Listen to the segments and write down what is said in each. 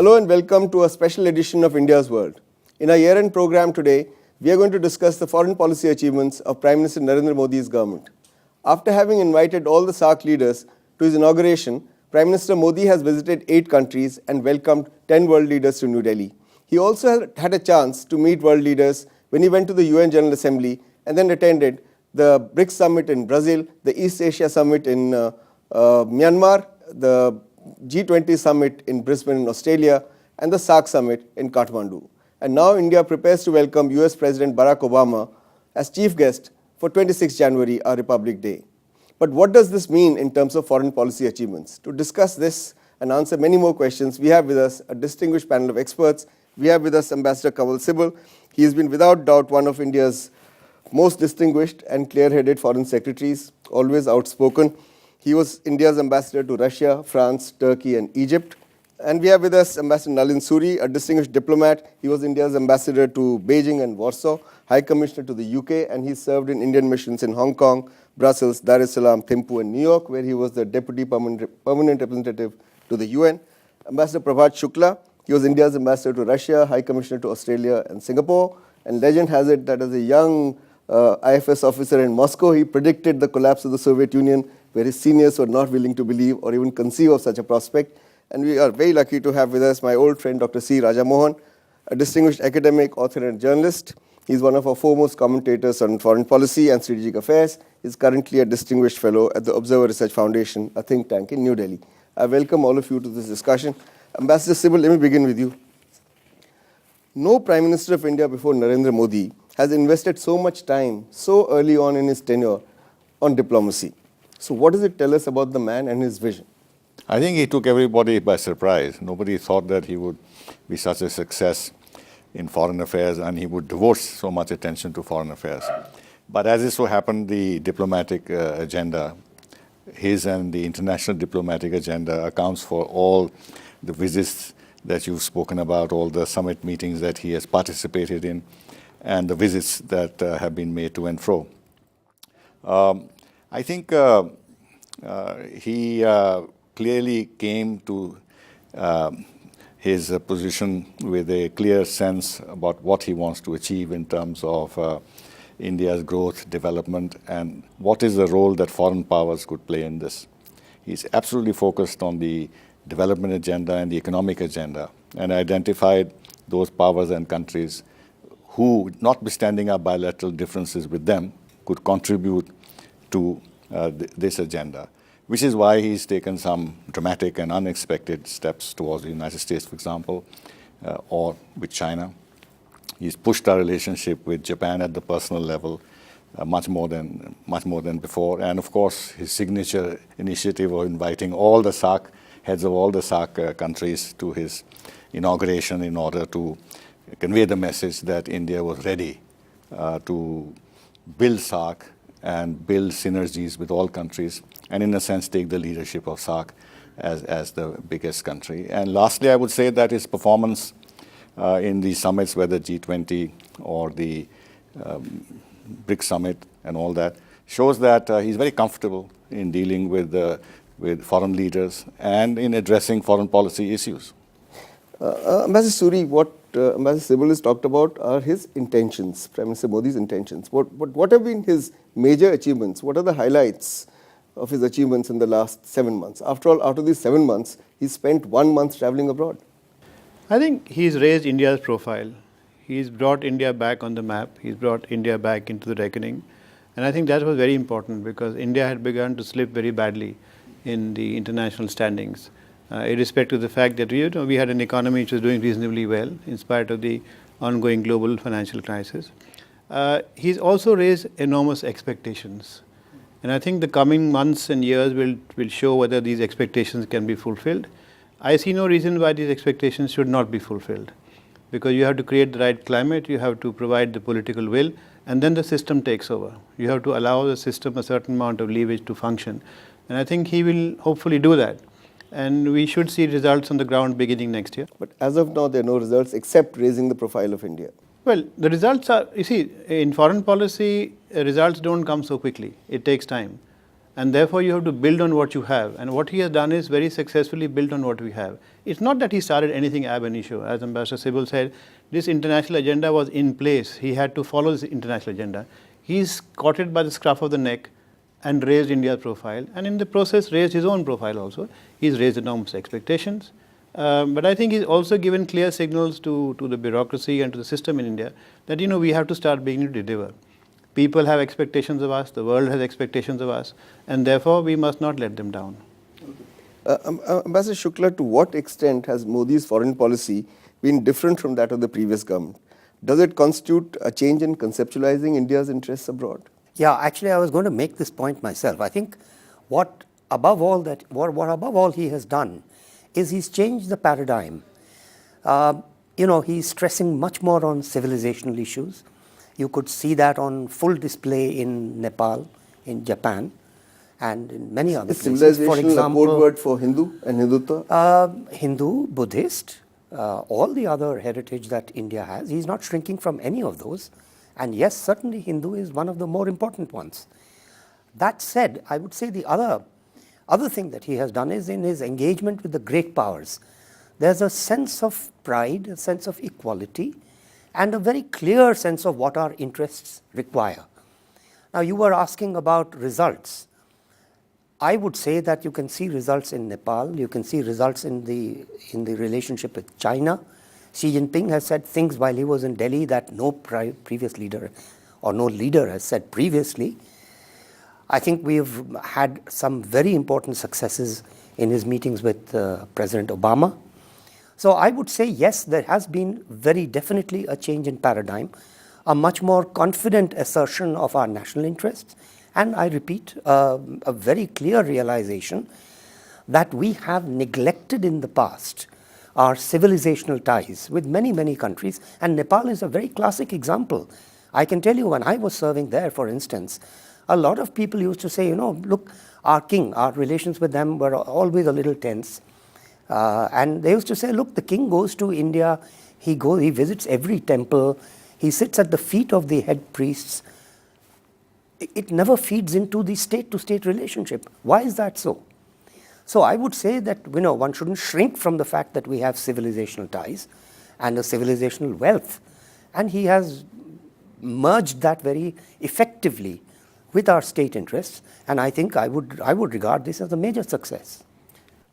Hello and welcome to a special edition of India's World. In our year-end program today, we are going to discuss the foreign policy achievements of Prime Minister Narendra Modi's government. After having invited all the SAARC leaders to his inauguration, Prime Minister Modi has visited 8 countries and welcomed 10 world leaders to New Delhi. He also had a chance to meet world leaders when he went to the UN General Assembly and then attended the BRICS Summit in Brazil, the East Asia Summit in Myanmar, the G20 Summit in Brisbane in Australia, and the SAARC Summit in Kathmandu. And now India prepares to welcome US President Barack Obama as chief guest for 26 January, our Republic Day. But what does this mean in terms of foreign policy achievements? To discuss this and answer many more questions, we have with us a distinguished panel of experts. We have with us Ambassador Kanwal Sibal. He has been without doubt one of India's most distinguished and clear-headed foreign secretaries, always outspoken. He was India's ambassador to Russia, France, Turkey, and Egypt. And we have with us Ambassador Nalin Suri, a distinguished diplomat. He was India's ambassador to Beijing and Warsaw, High Commissioner to the UK, and he served in Indian missions in Hong Kong, Brussels, Dar es Salaam, Thimphu, and New York, where he was the Deputy Permanent Representative to the UN. Ambassador Prabhat Shukla, he was India's ambassador to Russia, High Commissioner to Australia and Singapore. And legend has it that as a young IFS officer in Moscow, he predicted the collapse of the Soviet Union, where his seniors were not willing to believe or even conceive of such a prospect. And we are very lucky to have with us my old friend, Dr. C. Rajamohan, a distinguished academic, author, and journalist. He's one of our foremost commentators on foreign policy and strategic affairs. He's currently a distinguished fellow at the Observer Research Foundation, a think tank in New Delhi. I welcome all of you to this discussion. Ambassador Sibal, let me begin with you. No Prime Minister of India before Narendra Modi has invested so much time so early on in his tenure on diplomacy. So what does it tell us about the man and his vision? I think he took everybody by surprise. Nobody thought that he would be such a success in foreign affairs and he would devote so much attention to foreign affairs. But as it so happened, the diplomatic agenda, his and the international diplomatic agenda, accounts for all the visits that you've spoken about, all the summit meetings that he has participated in, and the visits that have been made to and fro. I think he clearly came to his position with a clear sense about what he wants to achieve in terms of India's growth, development, and what is the role that foreign powers could play in this. He's absolutely focused on the development agenda and the economic agenda, and identified those powers and countries who, notwithstanding our bilateral differences with them, could contribute to this agenda, which is why he's taken some dramatic and unexpected steps towards the United States, for example, or with China. He's pushed our relationship with Japan at the personal level much more than before. And of course, his signature initiative of inviting all the SAARC, heads of all the SAARC countries to his inauguration in order to convey the message that India was ready to build SAARC and build synergies with all countries, and in a sense take the leadership of SAARC as the biggest country. And lastly, I would say that his performance in the summits, whether G20 or the BRICS Summit and all that, shows that he's very comfortable in dealing with foreign leaders and in addressing foreign policy issues. Ambassador Suri, what Ambassador Sibal has talked about are his intentions, Prime Minister Modi's intentions. What have been his major achievements? What are the highlights of his achievements in the last 7 months? After all, out of these 7 months, he spent 1 month traveling abroad. I think he's raised India's profile. He's brought India back on the map. He's brought India back into the reckoning. And I think that was very important because India had begun to slip very badly in the international standings. Irrespective of the fact that we had an economy which was doing reasonably well in spite of the ongoing global financial crisis. He's also raised enormous expectations. And I think the coming months and years will show whether these expectations can be fulfilled. I see no reason why these expectations should not be fulfilled. Because you have to create the right climate, you have to provide the political will, and then the system takes over. You have to allow the system a certain amount of leverage to function. And I think he will hopefully do that. And we should see results on the ground beginning next year. But as of now, there are no results except raising the profile of India. Well, the results are, you see, in foreign policy, results don't come so quickly. It takes time. And therefore, you have to build on what you have. And what he has done is very successfully built on what we have. It's not that he started anything ab initio. As Ambassador Sibal said, this international agenda was in place. He had to follow this international agenda. He's caught it by the scruff of the neck and raised India's profile. And in the process, raised his own profile also. He's raised enormous expectations. But I think he's also given clear signals to the bureaucracy and to the system in India that, we have to start beginning to deliver. People have expectations of us, the world has expectations of us, and therefore we must not let them down. Ambassador Shukla, to what extent has Modi's foreign policy been different from that of the previous government? Does it constitute a change in conceptualizing India's interests abroad? Yeah, actually, I was going to make this point myself. I think what above all he has done is he's changed the paradigm. He's stressing much more on civilizational issues. You could see that on full display in Nepal, in Japan, and in many other places. Civilization, for example, a code word for Hindu and Hindutva? Hindu, Buddhist, all the other heritage that India has. He's not shrinking from any of those. And yes, certainly Hindu is one of the more important ones. That said, I would say the other thing that he has done is in his engagement with the great powers. There's a sense of pride, a sense of equality, and a very clear sense of what our interests require. Now, you were asking about results. I would say that you can see results in Nepal, you can see results in the relationship with China. Xi Jinping has said things while he was in Delhi that no previous leader or no leader has said previously. I think we've had some very important successes in his meetings with President Obama. So I would say, yes, there has been very definitely a change in paradigm, a much more confident assertion of our national interests, and I repeat, a very clear realization that we have neglected in the past our civilizational ties with many, many countries, and Nepal is a very classic example. I can tell you when I was serving there, for instance, a lot of people used to say, look, our king, our relations with them were always a little tense. And they used to say, look, the king goes to India, he visits every temple, he sits at the feet of the head priests. It never feeds into the state-to-state relationship. Why is that so? So I would say that one shouldn't shrink from the fact that we have civilizational ties and a civilizational wealth. And he has merged that very effectively with our state interests. And I think I would regard this as a major success.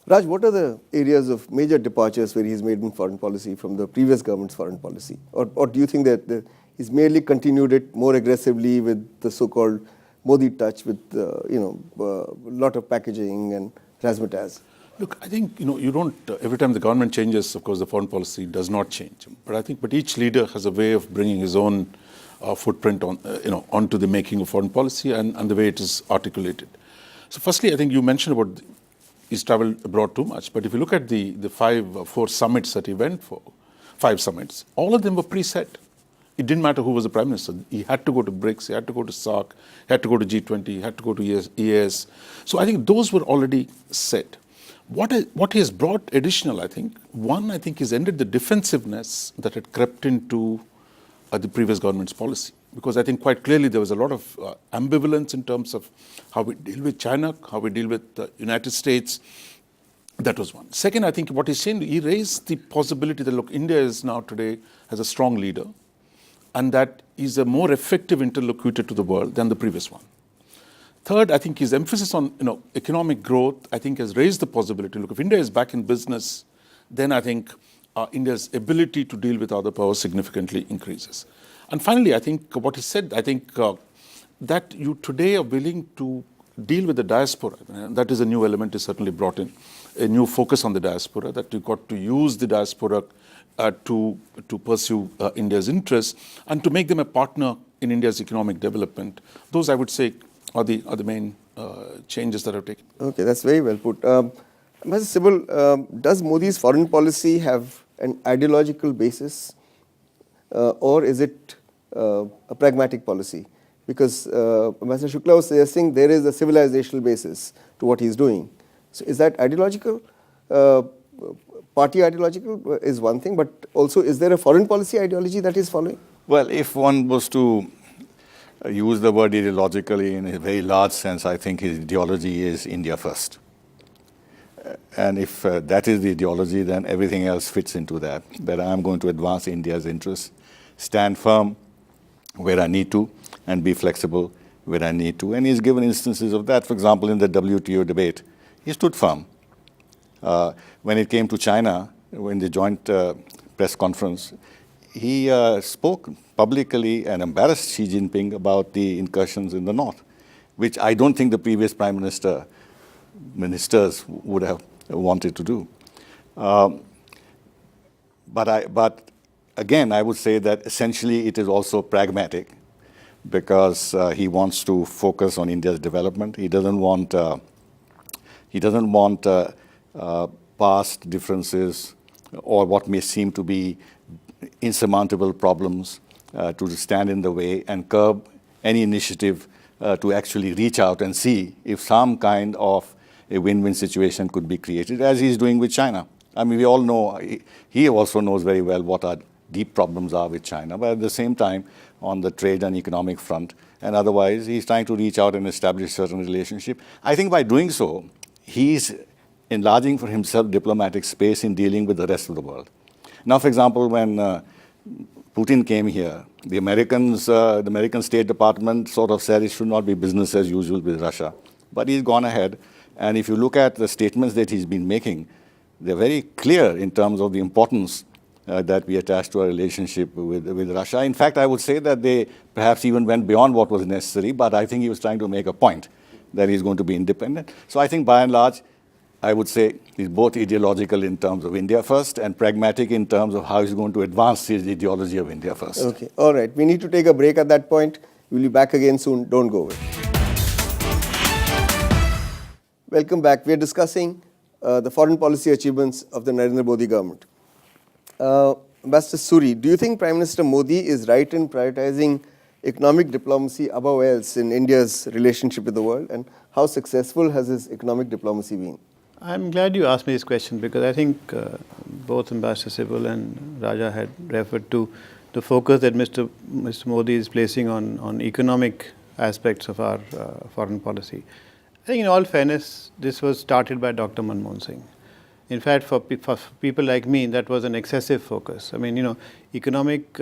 Raj, what are the areas of major departures where he's made in foreign policy from the previous government's foreign policy? Or do you think that he's merely continued it more aggressively with the so-called Modi touch, with a lot of packaging and razzmatazz? Look, I think you don't. Every time the government changes, of course, the foreign policy does not change. But each leader has a way of bringing his own footprint on, onto the making of foreign policy and the way it is articulated. So, firstly, I think you mentioned about he's traveled abroad too much. But if you look at the 4 summits that he went for, 5 summits, all of them were preset. It didn't matter who was the prime minister. He had to go to BRICS, he had to go to SAARC, he had to go to G20, he had to go to EAS. So I think those were already set. What he has brought additional, I think, he's ended the defensiveness that had crept into the previous government's policy. Because I think quite clearly there was a lot of ambivalence in terms of how we deal with China, how we deal with the United States. That was one. Second, I think what he's saying, he raised the possibility that, look, India is now today has a strong leader, and that is a more effective interlocutor to the world than the previous one. Third, I think his emphasis on economic growth, I think, has raised the possibility. Look, if India is back in business, then I think India's ability to deal with other powers significantly increases. And finally, I think what he said, I think that you today are willing to deal with the diaspora. And that is a new element is certainly brought in, a new focus on the diaspora, that you've got to use the diaspora to pursue India's interests and to make them a partner in India's economic development. Those, I would say, are the main changes that have taken. Okay, that's very well put. Mr. Sibal, does Modi's foreign policy have an ideological basis, or is it a pragmatic policy? Because Ambassador Shukla was suggesting there is a civilizational basis to what he's doing. So is that ideological? Party ideological is one thing, but also is there a foreign policy ideology that he's following? Well, if one was to use the word ideologically in a very large sense, I think his ideology is India first. And if that is the ideology, then everything else fits into that. That I'm going to advance India's interests, stand firm where I need to, and be flexible where I need to. And he's given instances of that. For example, in the WTO debate, he stood firm. When it came to China, in the joint press conference, he spoke publicly and embarrassed Xi Jinping about the incursions in the north, which I don't think the previous ministers would have wanted to do. But again, I would say that essentially it is also pragmatic, because he wants to focus on India's development. He doesn't want past differences or what may seem to be insurmountable problems to stand in the way and curb any initiative to actually reach out and see if some kind of a win-win situation could be created, as he's doing with China. I mean, we all know, he also knows very well what our deep problems are with China, but at the same time, on the trade and economic front, and otherwise, he's trying to reach out and establish certain relationship. I think by doing so, he's enlarging for himself diplomatic space in dealing with the rest of the world. Now, for example, when Putin came here, the American State Department sort of said it should not be business as usual with Russia. But he's gone ahead, and if you look at the statements that he's been making, they're very clear in terms of the importance that we attach to our relationship with Russia. In fact, I would say that they perhaps even went beyond what was necessary, but I think he was trying to make a point that he's going to be independent. So I think by and large, I would say he's both ideological in terms of India first and pragmatic in terms of how he's going to advance his ideology of India first. Okay, all right. We need to take a break at that point. We'll be back again soon. Don't go away. Welcome back. We are discussing the foreign policy achievements of the Narendra Modi government. Ambassador Suri, do you think Prime Minister Modi is right in prioritizing economic diplomacy above else in India's relationship with the world? And how successful has his economic diplomacy been? I'm glad you asked me this question, because I think both Ambassador Sibal and Raja had referred to the focus that Mr. Modi is placing on economic aspects of our foreign policy. I think in all fairness, this was started by Dr. Manmohan Singh. In fact, for people like me, that was an excessive focus. I mean, economic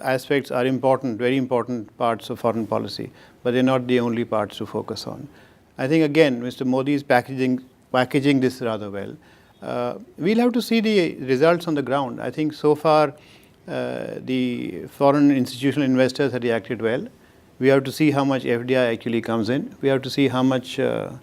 aspects are important, very important parts of foreign policy, but they're not the only parts to focus on. I think, again, Mr. Modi is packaging this rather well. We'll have to see the results on the ground. I think so far, the foreign institutional investors have reacted well. We have to see how much FDI actually comes in. We have to see how much the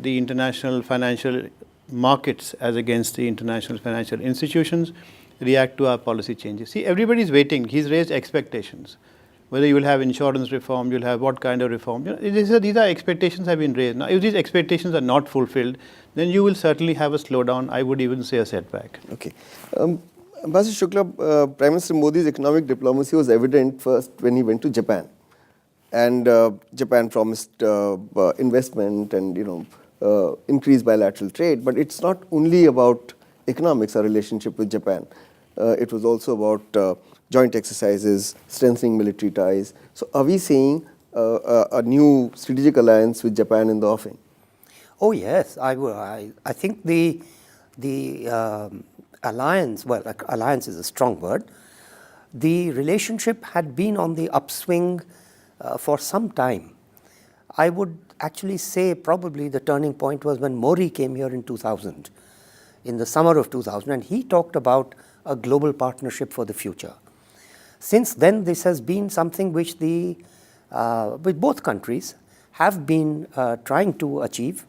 international financial markets as against the international financial institutions react to our policy changes. See, everybody's waiting. He's raised expectations. Whether you will have insurance reform, you'll have what kind of reform. These are expectations have been raised. Now, if these expectations are not fulfilled, then you will certainly have a slowdown. I would even say a setback. Okay. Ambassador Shukla, Prime Minister Modi's economic diplomacy was evident first when he went to Japan. And Japan promised investment and, increased bilateral trade. But it's not only about economics, our relationship with Japan. It was also about joint exercises, strengthening military ties. So are we seeing a new strategic alliance with Japan in the offing? Oh yes, I think the alliance, well, alliance is a strong word. The relationship had been on the upswing for some time. I would actually say probably the turning point was when Modi came here in 2000, in the summer of 2000, and he talked about a global partnership for the future. Since then, this has been something which with both countries have been trying to achieve,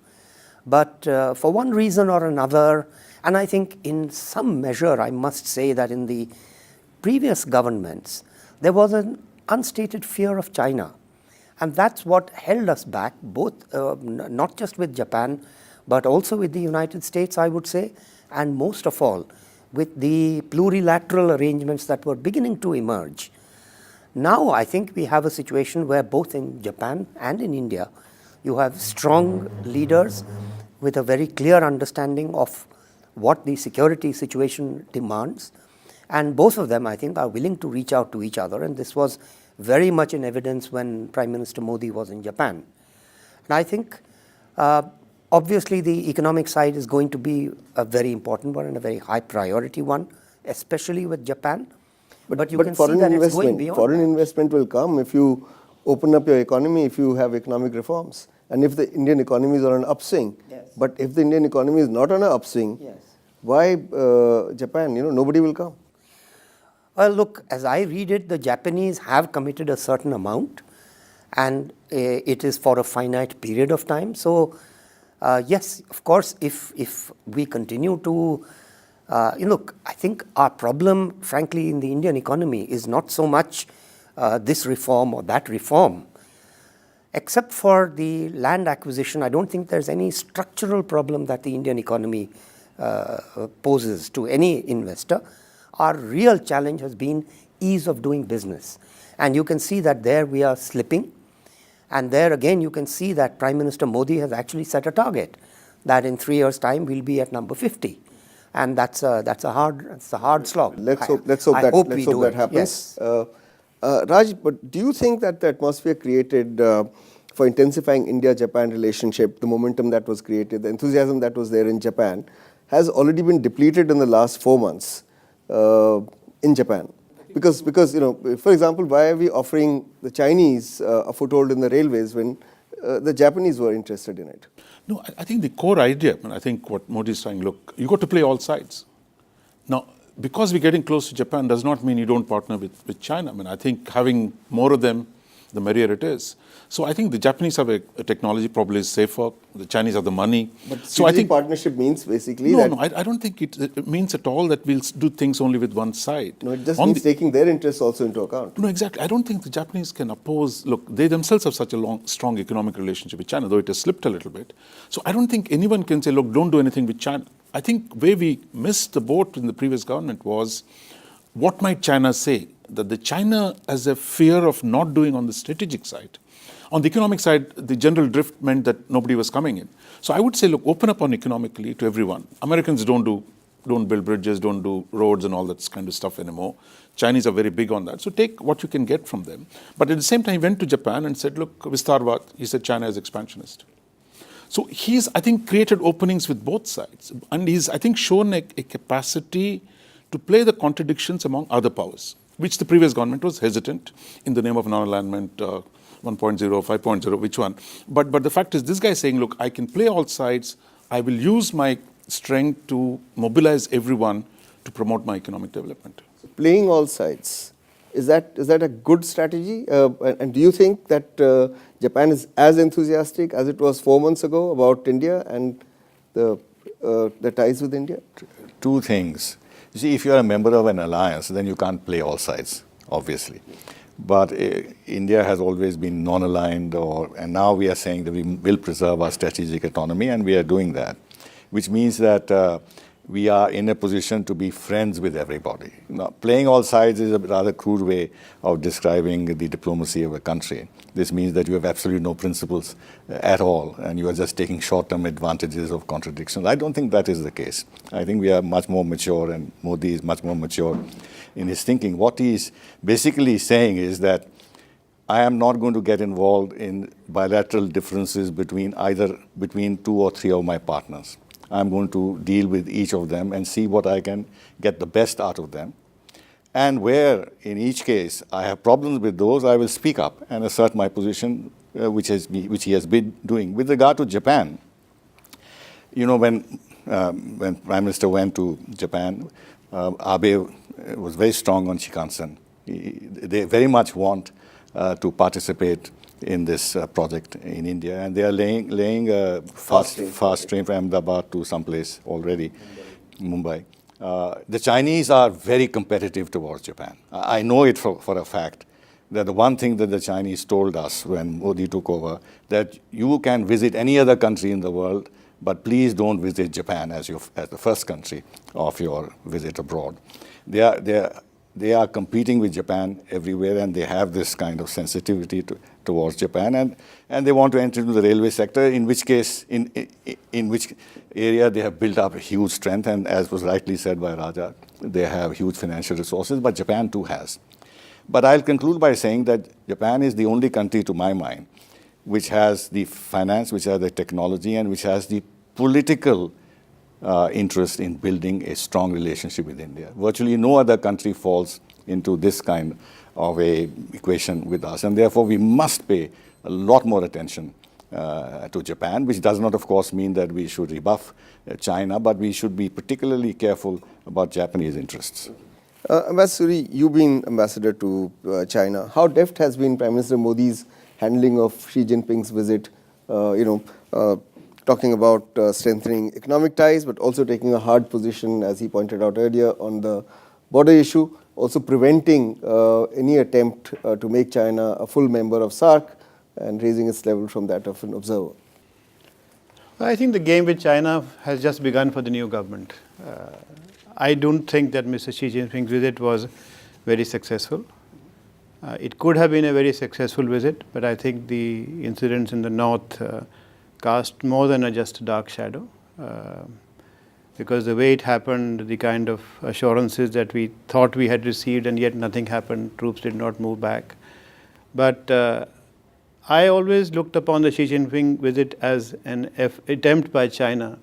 but for one reason or another, and I think in some measure, I must say that in the previous governments, there was an unstated fear of China. And that's what held us back, both not just with Japan, but also with the United States, I would say, and most of all, with the plurilateral arrangements that were beginning to emerge. Now, I think we have a situation where both in Japan and in India, you have strong leaders with a very clear understanding of what the security situation demands. And both of them, I think, are willing to reach out to each other. And this was very much in evidence when Prime Minister Modi was in Japan. And I think obviously the economic side is going to be a very important one and a very high priority one, especially with Japan. But you can see that it's going beyond foreign that. investment will come if you open up your economy, if you have economic reforms, and if the Indian economy is on an upswing. Yes. But if the Indian economy is not on an upswing, Yes. why Japan? Nobody will come. Well, look, as I read it, the Japanese have committed a certain amount, and it is for a finite period of time. So, yes, of course, if we continue to, look, I think our problem, frankly, in the Indian economy is not so much this reform or that reform. Except for the land acquisition, I don't think there's any structural problem that the Indian economy poses to any investor. Our real challenge has been ease of doing business. And you can see that there we are slipping. And there again, you can see that Prime Minister Modi has actually set a target that in 3 years' time we'll be at number 50. And that's a hard slog. Let's hope I hope that happens. Yes. Raj, but do you think that the atmosphere created for intensifying India-Japan relationship, the momentum that was created, the enthusiasm that was there in Japan, has already been depleted in the last 4 months in Japan? Because for example, why are we offering the Chinese a foothold in the railways when the Japanese were interested in it? No, I think the core idea, and I think what Modi is saying, look, you got to play all sides. Now, because we're getting close to Japan does not mean you don't partner with China. I mean, I think having more of them, the merrier it is. So I think the Japanese have a technology probably is safer. The Chinese have the money. But so I think partnership means basically no, I don't think it means at all that we'll do things only with one side. No, it just means taking their interests also into account. No, exactly. I don't think the Japanese can oppose. Look, they themselves have such a strong economic relationship with China, though it has slipped a little bit. So I don't think anyone can say, look, don't do anything with China. I think where we missed the boat in the previous government was what might China say? That the China has a fear of not doing on the strategic side. On the economic side, the general drift meant that nobody was coming in. So I would say, look, open up on economically to everyone. Americans don't build bridges, don't do roads and all that kind of stuff anymore. Chinese are very big on that. So take what you can get from them. But at the same time, he went to Japan and said, look, Vistarvad, he said China is expansionist. So he's, I think, created openings with both sides. And he's, I think, shown a capacity to play the contradictions among other powers, which the previous government was hesitant in the name of non-alignment 1.0, 5.0, which one? But the fact is, this guy is saying, look, I can play all sides. I will use my strength to mobilize everyone to promote my economic development. Playing all sides, is that a good strategy? And do you think that Japan is as enthusiastic as it was 4 months ago about India and the ties with India? Two things. You see, if you're a member of an alliance, then you can't play all sides, obviously. But India has always been non-aligned, and now we are saying that we will preserve our strategic autonomy, and we are doing that, which means that we are in a position to be friends with everybody. Now, playing all sides is a rather crude way of describing the diplomacy of a country. This means that you have absolutely no principles at all, and you are just taking short-term advantages of contradictions. I don't think that is the case. I think we are much more mature, and Modi is much more mature in his thinking. What he's basically saying is that I am not going to get involved in bilateral differences between 2 or 3 of my partners. I'm going to deal with each of them and see what I can get the best out of them. And where, in each case, I have problems with those, I will speak up and assert my position, which he has been doing. With regard to Japan, when Prime Minister went to Japan, Abe was very strong on Shinkansen. They very much want to participate in this project in India, and they are laying a fast train from Ahmedabad to someplace already, Mumbai. The Chinese are very competitive towards Japan. I know it for a fact that the one thing that the Chinese told us when Modi took over, that you can visit any other country in the world, but please don't visit Japan as the first country of your visit abroad. They are competing with Japan everywhere, and they have this kind of sensitivity towards Japan, and they want to enter into the railway sector, in which case, in which area they have built up a huge strength, and as was rightly said by Raja, they have huge financial resources, but Japan too has. But I'll conclude by saying that Japan is the only country, to my mind, which has the finance, which has the technology, and which has the political interest in building a strong relationship with India. Virtually no other country falls into this kind of a equation with us, and therefore we must pay a lot more attention to Japan, which does not, of course, mean that we should rebuff China, but we should be particularly careful about Japanese interests. Ambassador Suri, you've been ambassador to China. How deft has been Prime Minister Modi's handling of Xi Jinping's visit? Talking about strengthening economic ties, but also taking a hard position, as he pointed out earlier, on the border issue, also preventing any attempt to make China a full member of SAARC and raising its level from that of an observer. I think the game with China has just begun for the new government. I don't think that Mr. Xi Jinping's visit was very successful. It could have been a very successful visit, but I think the incidents in the north cast more than just a dark shadow. Because the way it happened, the kind of assurances that we thought we had received and yet nothing happened, troops did not move back. But I always looked upon the Xi Jinping visit as an attempt by China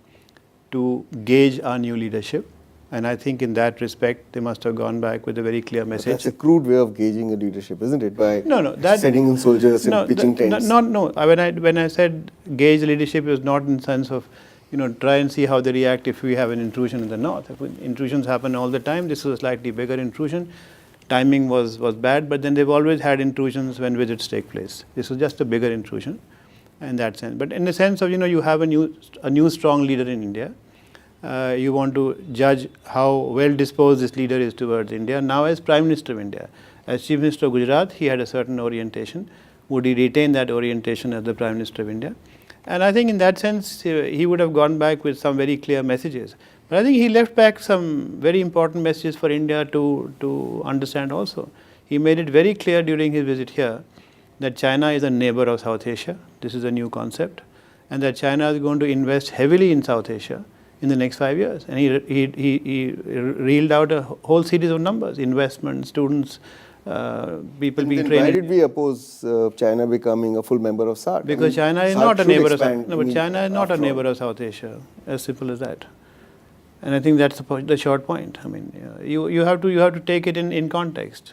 to gauge our new leadership. And I think in that respect, they must have gone back with a very clear message. That's a crude way of gauging a leadership, isn't it? By sending in soldiers and pitching tents. No. When I said gauge leadership, it was not in the sense of, try and see how they react if we have an intrusion in the north. If intrusions happen all the time, this was a slightly bigger intrusion. Timing was bad, but then they've always had intrusions when visits take place. This was just a bigger intrusion in that sense. But in the sense of, you have a new strong leader in India. You want to judge how well disposed this leader is towards India. Now as Prime Minister of India, as Chief Minister of Gujarat, he had a certain orientation. Would he retain that orientation as the Prime Minister of India? And I think in that sense, he would have gone back with some very clear messages. But I think he left back some very important messages for India to understand also. He made it very clear during his visit here that China is a neighbor of South Asia. This is a new concept. And that China is going to invest heavily in South Asia in the next 5 years. And he reeled out a whole series of numbers: investment, students, people being trained. Why did we oppose China becoming a full member of SAARC? Because China is not a neighbor of South. No, but China is not a neighbor of South Asia. As simple as that. And I think that's the short point. I mean, you have to take it in context.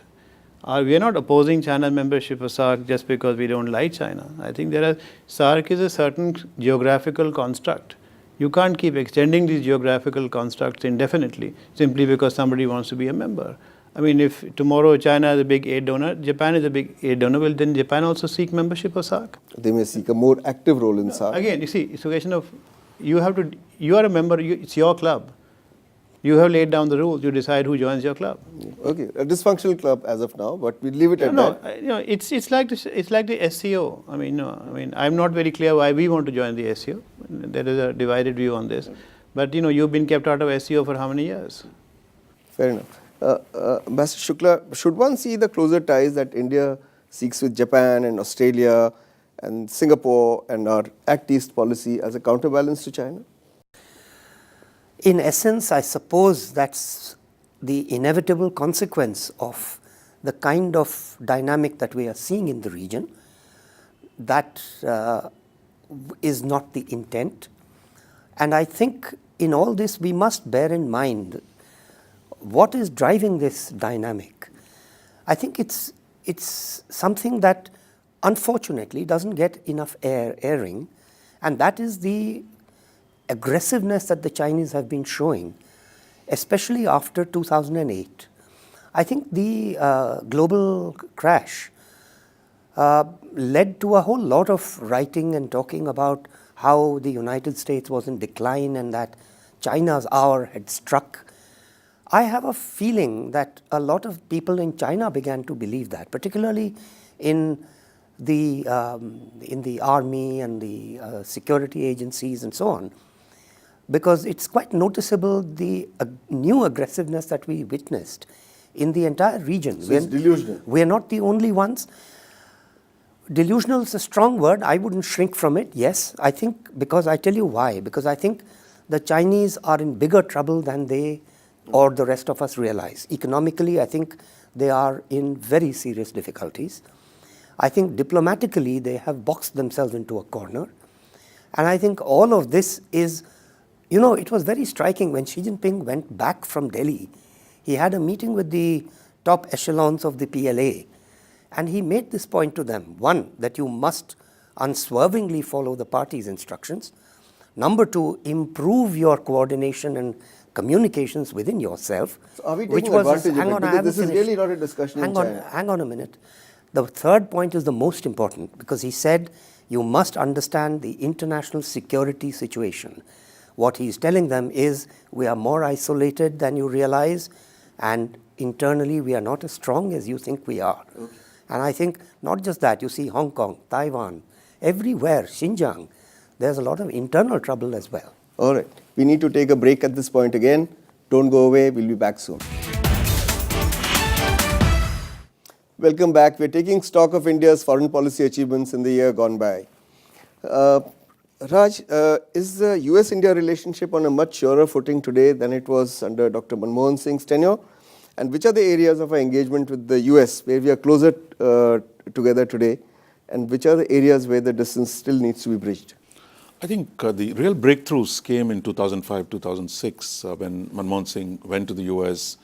We are not opposing China's membership of SAARC just because we don't like China. I think SAARC is a certain geographical construct. You can't keep extending these geographical constructs indefinitely simply because somebody wants to be a member. I mean, if tomorrow China is a big aid donor, Japan is a big aid donor, will then Japan also seek membership of SAARC? They may seek a more active role in SAARC. Again, you see, it's a question of you are a member, it's your club. You have laid down the rules. You decide who joins your club. Okay, a dysfunctional club as of now, but we leave it at that. No, it's like the SCO. I mean, I'm not very clear why we want to join the SCO. There is a divided view on this. But you've been kept out of SCO for how many years? Fair enough. Ambassador Shukla, should one see the closer ties that India seeks with Japan and Australia and Singapore and our Act East policy as a counterbalance to China? In essence, I suppose that's the inevitable consequence of the kind of dynamic that we are seeing in the region. That is not the intent. And I think in all this we must bear in mind what is driving this dynamic. I think it's something that unfortunately doesn't get enough airing, and that is the aggressiveness that the Chinese have been showing, especially after 2008. I think the global crash led to a whole lot of writing and talking about how the United States was in decline and that China's hour had struck. I have a feeling that a lot of people in China began to believe that, particularly in the army and the security agencies and so on, because it's quite noticeable the new aggressiveness that we witnessed in the entire region. So it's delusional. We're not the only ones. Delusional is a strong word. I wouldn't shrink from it, yes. I think, because I tell you why. Because I think the Chinese are in bigger trouble than they or the rest of us realize. Economically, I think they are in very serious difficulties. I think diplomatically, they have boxed themselves into a corner. And I think all of this is, you know, it was very striking when Xi Jinping went back from Delhi. He had a meeting with the top echelons of the PLA, and he made this point to them. One, that you must unswervingly follow the party's instructions. Number two, improve your coordination and communications within yourself. So are we taking advantage of it? Because this is really not a discussion in China. Hang on a minute. The third point is the most important, because he said you must understand the international security situation. What he's telling them is we are more isolated than you realize, and internally we are not as strong as you think we are. Okay. And I think not just that, you see Hong Kong, Taiwan, everywhere, Xinjiang, there's a lot of internal trouble as well. All right. We need to take a break at this point again. Don't go away. We'll be back soon. Welcome back. We're taking stock of India's foreign policy achievements in the year gone by. Raj, is the US-India relationship on a much surer footing today than it was under Dr. Manmohan Singh's tenure? And which are the areas of our engagement with the US where we are closer together today? And which are the areas where the distance still needs to be bridged? I think the real breakthroughs came in 2005, 2006 when Manmohan Singh went to the US.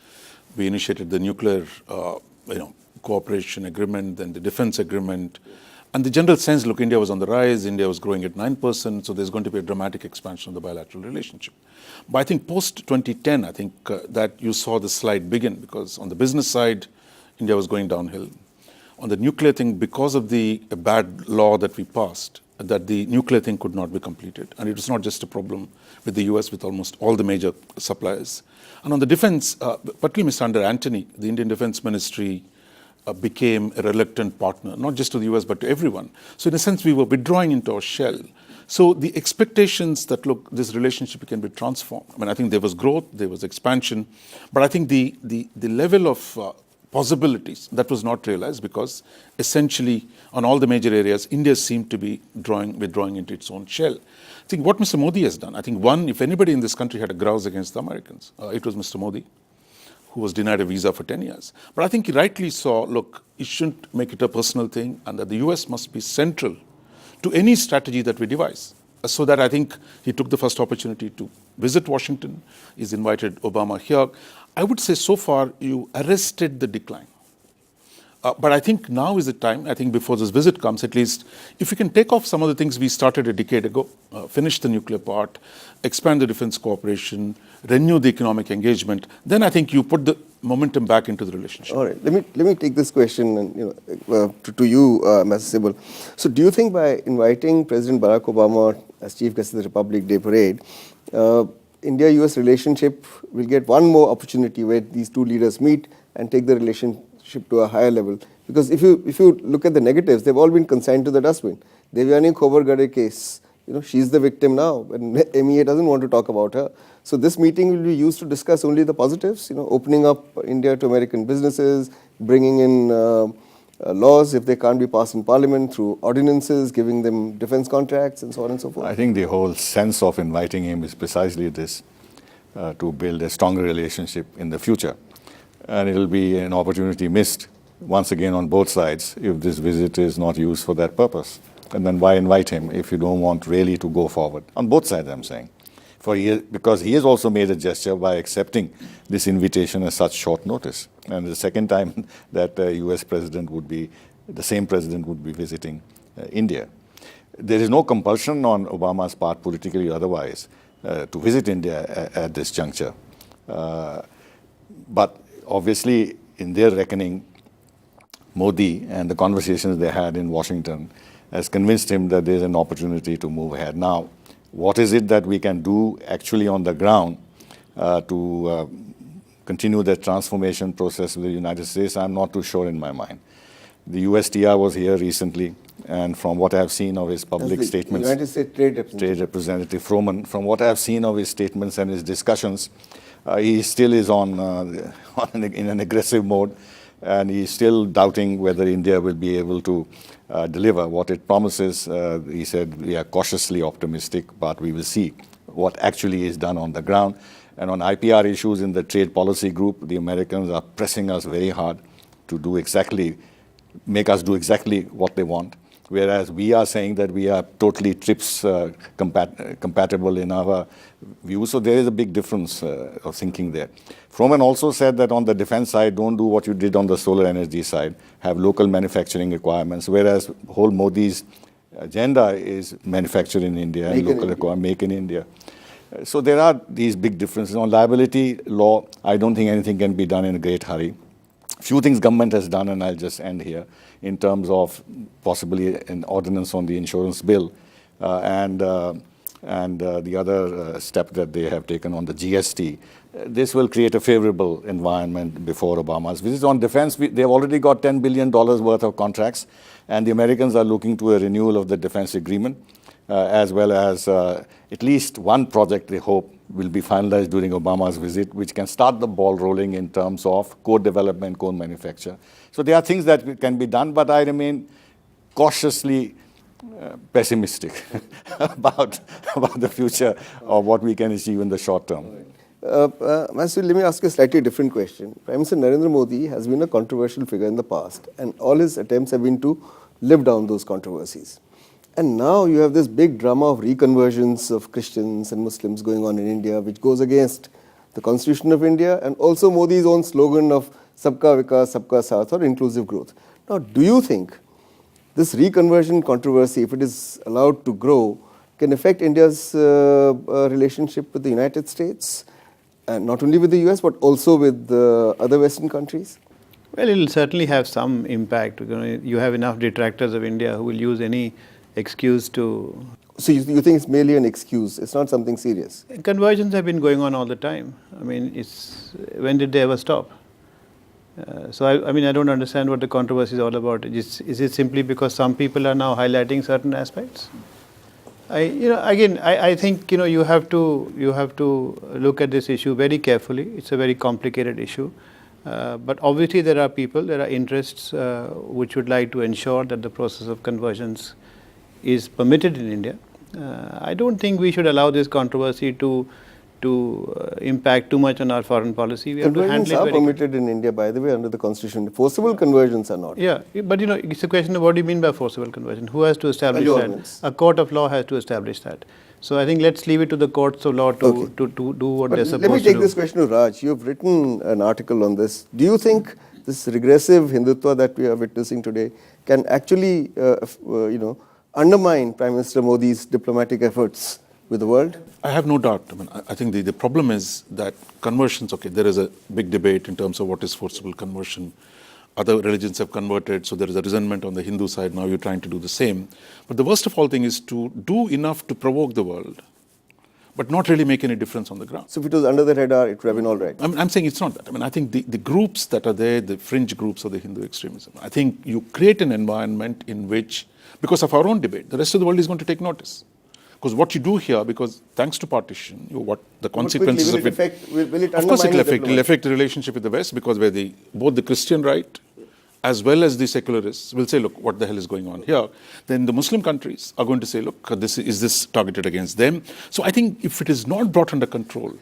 We initiated the nuclear cooperation agreement, then the defense agreement. And the general sense, look, India was on the rise, India was growing at 9%, so there's going to be a dramatic expansion of the bilateral relationship. But I think post-2010, I think that you saw the slide begin, because on the business side, India was going downhill. On the nuclear thing, because of the bad law that we passed, that the nuclear thing could not be completed. And it was not just a problem with the US, with almost all the major suppliers. And on the defense, particularly Mr. Under Antony, the Indian Defense Ministry became a reluctant partner, not just to the US, but to everyone. So in a sense, we were withdrawing into our shell. So the expectations that, look, this relationship can be transformed. I mean, I think there was growth, there was expansion, but I think the level of possibilities, that was not realized, because essentially on all the major areas, India seemed to be withdrawing into its own shell. I think what Mr. Modi has done, I think one, if anybody in this country had a grouse against the Americans, it was Mr. Modi, who was denied a visa for 10 years. But I think he rightly saw, look, he shouldn't make it a personal thing, and that the US must be central to any strategy that we devise. So that I think he took the first opportunity to visit Washington. He's invited Obama here. I would say so far you arrested the decline. But I think now is the time, I think before this visit comes, at least, if we can take off some of the things we started a decade ago, finish the nuclear part, expand the defense cooperation, renew the economic engagement, then I think you put the momentum back into the relationship. All right. Let me take this question and to you, Mr. Sibal. So do you think by inviting President Barack Obama as Chief Guest of the Republic Day Parade, India-US relationship will get one more opportunity where these two leaders meet and take the relationship to a higher level? Because if you look at the negatives, they've all been consigned to the dustbin. Devyani Khobargade case, she's the victim now, and MEA doesn't want to talk about her. So this meeting will be used to discuss only the positives, opening up India to American businesses, bringing in laws if they can't be passed in parliament, through ordinances, giving them defense contracts and so on and so forth. I think the whole sense of inviting him is precisely this, to build a stronger relationship in the future. And it will be an opportunity missed once again on both sides if this visit is not used for that purpose. And then why invite him if you don't want really to go forward? On both sides, I'm saying. Because he has also made a gesture by accepting this invitation at such short notice. And the second time that the US president the same president would be visiting India. There is no compulsion on Obama's part, politically or otherwise, to visit India at this juncture. But obviously, in their reckoning, Modi and the conversations they had in Washington has convinced him that there's an opportunity to move ahead. Now, what is it that we can do actually on the ground to continue that transformation process with the United States? I'm not too sure in my mind. The USTR was here recently, and from what I've seen of his public statements, United States Trade Representative Froman, from what I've seen of his statements and his discussions, he still is in an aggressive mode, and he's still doubting whether India will be able to deliver what it promises. He said we are cautiously optimistic, but we will see what actually is done on the ground. And on IPR issues in the trade policy group, the Americans are pressing us very hard to make us do exactly what they want. Whereas we are saying that we are totally TRIPS compatible in our view. So there is a big difference of thinking there. Froman also said that on the defense side, don't do what you did on the solar energy side, have local manufacturing requirements, whereas whole Modi's agenda is manufacture in India and local requirement, make in India. So there are these big differences. On liability law, I don't think anything can be done in a great hurry. Few things government has done, and I'll just end here, in terms of possibly an ordinance on the insurance bill and the other step that they have taken on the GST. This will create a favorable environment before Obama's visit. On defense, they've already got $10 billion worth of contracts, and the Americans are looking to a renewal of the defense agreement, as well as at least one project they hope will be finalized during Obama's visit, which can start the ball rolling in terms of core development, core manufacture. So there are things that can be done, but I remain cautiously pessimistic about the future of what we can achieve in the short term. Masood, let me ask you a slightly different question. Prime Minister Narendra Modi has been a controversial figure in the past, and all his attempts have been to live down those controversies. And now you have this big drama of reconversions of Christians and Muslims going on in India, which goes against the Constitution of India and also Modi's own slogan of Sabka Vikas, Sabka Saath, or inclusive growth. Now, do you think this reconversion controversy, if it is allowed to grow, can affect India's relationship with the United States? And not only with the US, but also with other Western countries? Well, it will certainly have some impact. You have enough detractors of India who will use any excuse to... So you think it's merely an excuse? It's not something serious? Conversions have been going on all the time. I mean, when did they ever stop? So I don't understand what the controversy is all about. Is it simply because some people are now highlighting certain aspects? I think you have to look at this issue very carefully. It's a very complicated issue. But obviously there are interests which would like to ensure that the process of conversions is permitted in India. I don't think we should allow this controversy to impact too much on our foreign policy. We Conversions are permitted in India, by the way, under the Constitution. Forcible conversions are not. Yeah, but it's a question of what do you mean by forcible conversion? Who has to establish that? A court of law has to establish that. So I think let's leave it to the courts of law to do what they're supposed to do. Let me take this question to Raj. You've written an article on this. Do you think this regressive Hindutva that we are witnessing today can actually, undermine Prime Minister Modi's diplomatic efforts with the world? I have no doubt. I think the problem is that conversions, okay, there is a big debate in terms of what is forcible conversion. Other religions have converted, so there is a resentment on the Hindu side. Now you're trying to do the same. But the worst of all thing is to do enough to provoke the world, but not really make any difference on the ground. So if it was under the radar, it would have been all right. I'm saying it's not that. I think the groups that are there, the fringe groups of the Hindu extremism, I think you create an environment in which, because of our own debate, the rest of the world is going to take notice. Because what you do here, because thanks to partition, what the consequences of it, of course it will affect the relationship with the West, because where both the Christian right as well as the secularists will say, look, what the hell is going on here? Then the Muslim countries are going to say, look, is this targeted against them? So I think if it is not brought under control,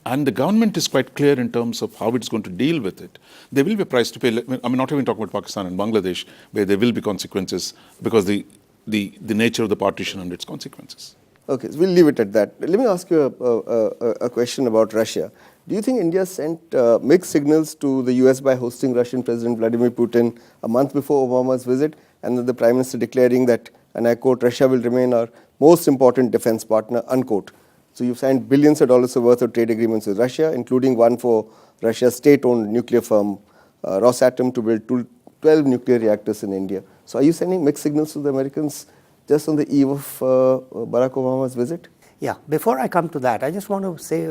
and the government is quite clear in terms of how it's going to deal with it, there will be a price to pay. I'm not even talking about Pakistan and Bangladesh, where there will be consequences because the nature of the partition and its consequences. Okay, so we'll leave it at that. Let me ask you a question about Russia. Do you think India sent mixed signals to the US by hosting Russian President Vladimir Putin a month before Obama's visit, and then the Prime Minister declaring that, and I quote, Russia will remain our most important defense partner, unquote. So you've signed billions of dollars worth of trade agreements with Russia, including one for Russia's state-owned nuclear firm, Rosatom, to build 12 nuclear reactors in India. So are you sending mixed signals to the Americans just on the eve of Barack Obama's visit? Yeah, before I come to that, I just want to say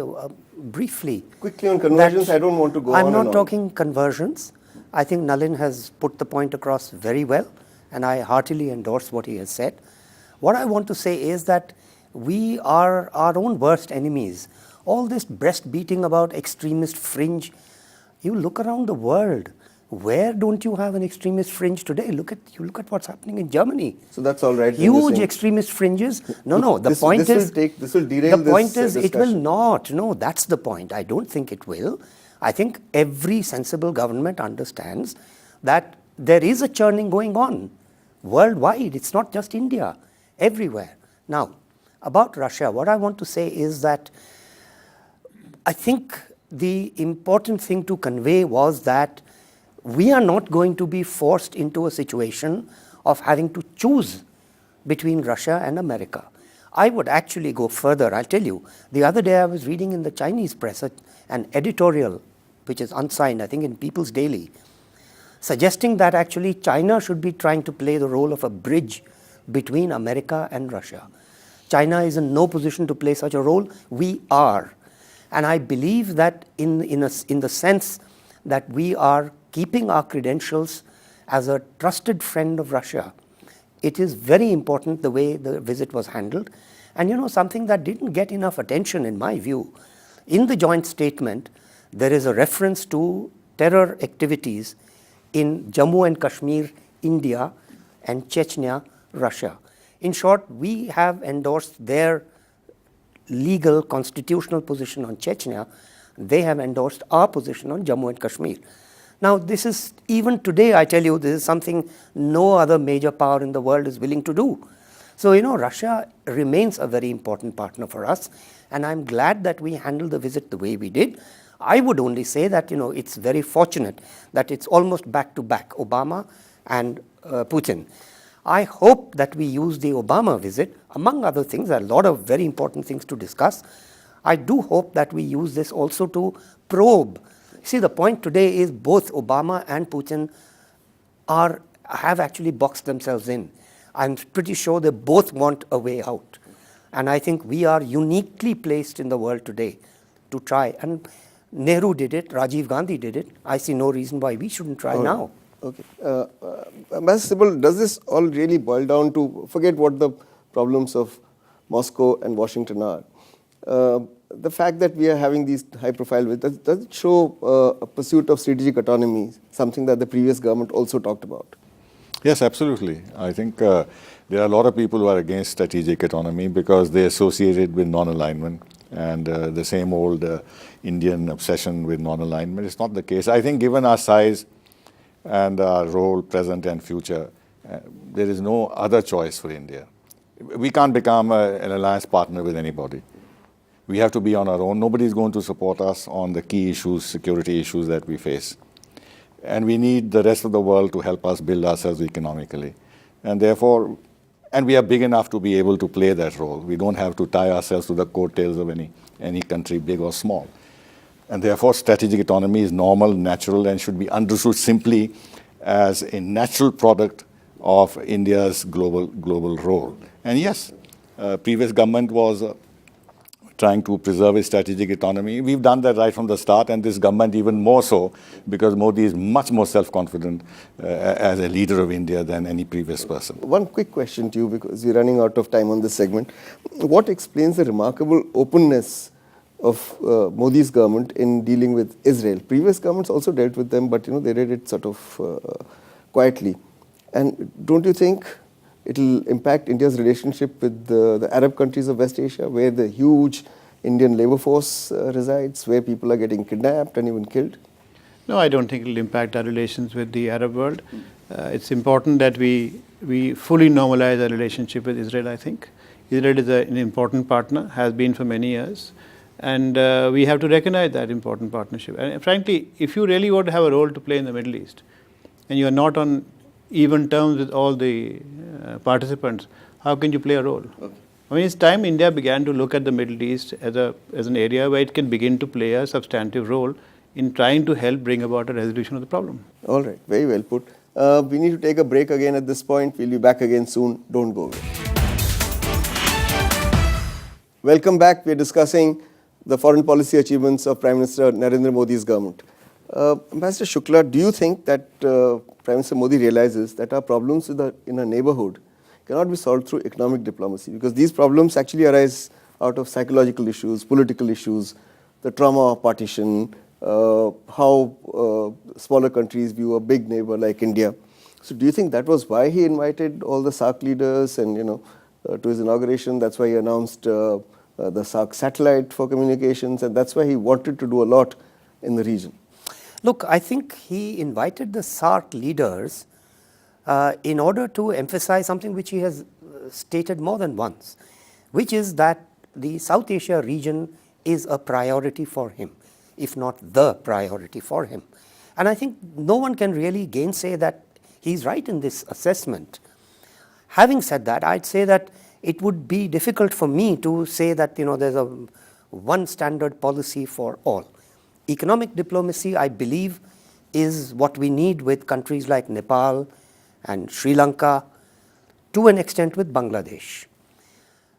briefly. Quickly on conversions, I don't want to go on and on. I'm not talking conversions. I think Nalin has put the point across very well, and I heartily endorse what he has said. What I want to say is that we are our own worst enemies. All this breast beating about extremist fringe, you look around the world, where don't you have an extremist fringe today? Look at what's happening in Germany. So that's all right. then you're Huge saying- extremist fringes. No. The This- point this is, will derail the point this, is, it will discussion. not. No, that's the point. I don't think it will. I think every sensible government understands that there is a churning going on worldwide. It's not just India, everywhere. Now, about Russia, what I want to say is that I think the important thing to convey was that we are not going to be forced into a situation of having to choose between Russia and America. I would actually go further. I'll tell you, the other day I was reading in the Chinese press an editorial, which is unsigned, I think in People's Daily, suggesting that actually China should be trying to play the role of a bridge between America and Russia. China is in no position to play such a role. We are. And I believe that in the sense that we are keeping our credentials as a trusted friend of Russia, it is very important the way the visit was handled. And you know, something that didn't get enough attention in my view, in the joint statement, there is a reference to terror activities in Jammu and Kashmir, India, and Chechnya, Russia. In short, we have endorsed their legal constitutional position on Chechnya. They have endorsed our position on Jammu and Kashmir. Now, this is, even today, I tell you, this is something no other major power in the world is willing to do. So, you know, Russia remains a very important partner for us, and I'm glad that we handled the visit the way we did. I would only say that, you know, it's very fortunate that it's almost back to back, Obama and Putin. I hope that we use the Obama visit, among other things, there are a lot of very important things to discuss. I do hope that we use this also to probe. See, the point today is both Obama and Putin have actually boxed themselves in. I'm pretty sure they both want a way out. And I think we are uniquely placed in the world today to try. And Nehru did it, Rajiv Gandhi did it. I see no reason why we shouldn't try now. Okay. Ambassador Sibal, does this all really boil down to, forget what the problems of Moscow and Washington are, the fact that we are having these high-profile visits, does it show a pursuit of strategic autonomy, something that the previous government also talked about? Yes, absolutely. I think there are a lot of people who are against strategic autonomy because they associate it with non-alignment and the same old Indian obsession with non-alignment. It's not the case. I think given our size and our role, present and future, there is no other choice for India. We can't become an alliance partner with anybody. We have to be on our own. Nobody is going to support us on the key issues, security issues that we face. And we need the rest of the world to help us build ourselves economically. And therefore, and we are big enough to be able to play that role. We don't have to tie ourselves to the coattails of any country, big or small. And therefore, strategic autonomy is normal, natural, and should be understood simply as a natural product of India's global role. And yes, previous government was trying to preserve its strategic autonomy. We've done that right from the start, and this government even more so, because Modi is much more self-confident as a leader of India than any previous person. One quick question to you, because we're running out of time on this segment. What explains the remarkable openness of Modi's government in dealing with Israel? Previous governments also dealt with them, but you know, they did it sort of quietly. And don't you think it will impact India's relationship with the Arab countries of West Asia, where the huge Indian labor force resides, where people are getting kidnapped and even killed? No, I don't think it will impact our relations with the Arab world. It's important that we fully normalize our relationship with Israel, I think. Israel is an important partner, has been for many years. And we have to recognize that important partnership. And frankly, if you really want to have a role to play in the Middle East, and you are not on even terms with all the participants, how can you play a role? Okay. I mean, it's time India began to look at the Middle East as an area where it can begin to play a substantive role in trying to help bring about a resolution of the problem. All right, very well put. We need to take a break again at this point. We'll be back again soon. Don't go away. Welcome back. We're discussing the foreign policy achievements of Prime Minister Narendra Modi's government. Ambassador Shukla, do you think that Prime Minister Modi realizes that our problems in our neighborhood cannot be solved through economic diplomacy? Because these problems actually arise out of psychological issues, political issues, the trauma of partition, how smaller countries view a big neighbor like India. So do you think that was why he invited all the SAARC leaders and, to his inauguration? That's why he announced the SAARC satellite for communications, and that's why he wanted to do a lot in the region. Look, I think he invited the SAARC leaders in order to emphasize something which he has stated more than once, which is that the South Asia region is a priority for him, if not the priority for him. And I think no one can really gainsay that he's right in this assessment. Having said that, I'd say that it would be difficult for me to say that there's a one standard policy for all. Economic diplomacy, I believe, is what we need with countries like Nepal and Sri Lanka, to an extent with Bangladesh.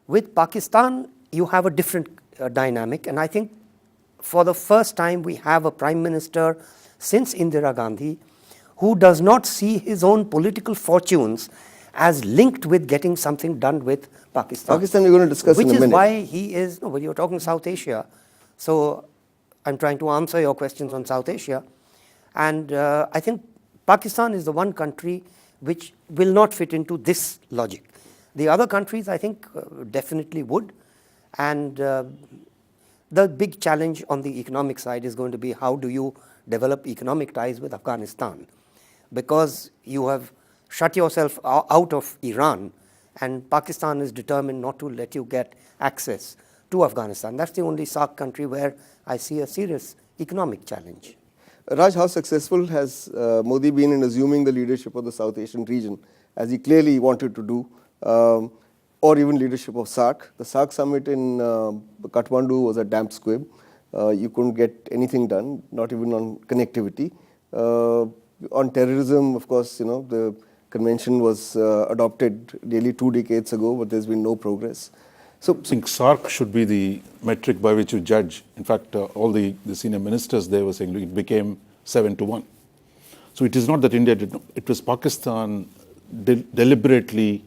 With Pakistan, you have a different dynamic, and I think for the first time we have a Prime Minister since Indira Gandhi who does not see his own political fortunes as linked with getting something done with Pakistan. Pakistan we're going to discuss in a minute. Which is why he is, no, but you're talking South Asia, so I'm trying to answer your questions on South Asia. And I think Pakistan is the one country which will not fit into this logic. The other countries, I think, definitely would. And the big challenge on the economic side is going to be how do you develop economic ties with Afghanistan? Because you have shut yourself out of Iran, and Pakistan is determined not to let you get access to Afghanistan. That's the only SAARC country where I see a serious economic challenge. Raj, how successful has Modi been in assuming the leadership of the South Asian region, as he clearly wanted to do, or even leadership of SAARC? The SAARC summit in Kathmandu was a damp squib. You couldn't get anything done, not even on connectivity. On terrorism, of course, the convention was adopted nearly 2 decades ago, but there's been no progress. So I think SAARC should be the metric by which you judge. In fact, all the senior ministers there were saying, look, it became 7-1. So it is not that India did not, it was Pakistan deliberately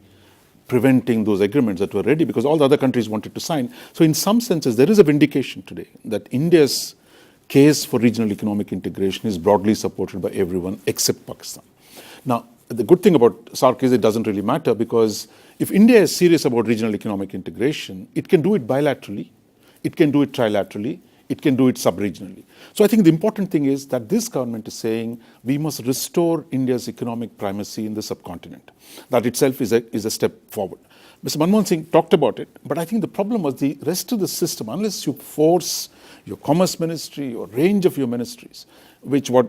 preventing those agreements that were ready because all the other countries wanted to sign. So in some senses, there is a vindication today that India's case for regional economic integration is broadly supported by everyone except Pakistan. Now, the good thing about SAARC is it doesn't really matter because if India is serious about regional economic integration, it can do it bilaterally, it can do it trilaterally, it can do it sub-regionally. So I think the important thing is that this government is saying we must restore India's economic primacy in the subcontinent. That itself is a step forward. Mr. Manmohan Singh talked about it, but I think the problem was the rest of the system, unless you force your commerce ministry or range of your ministries, which what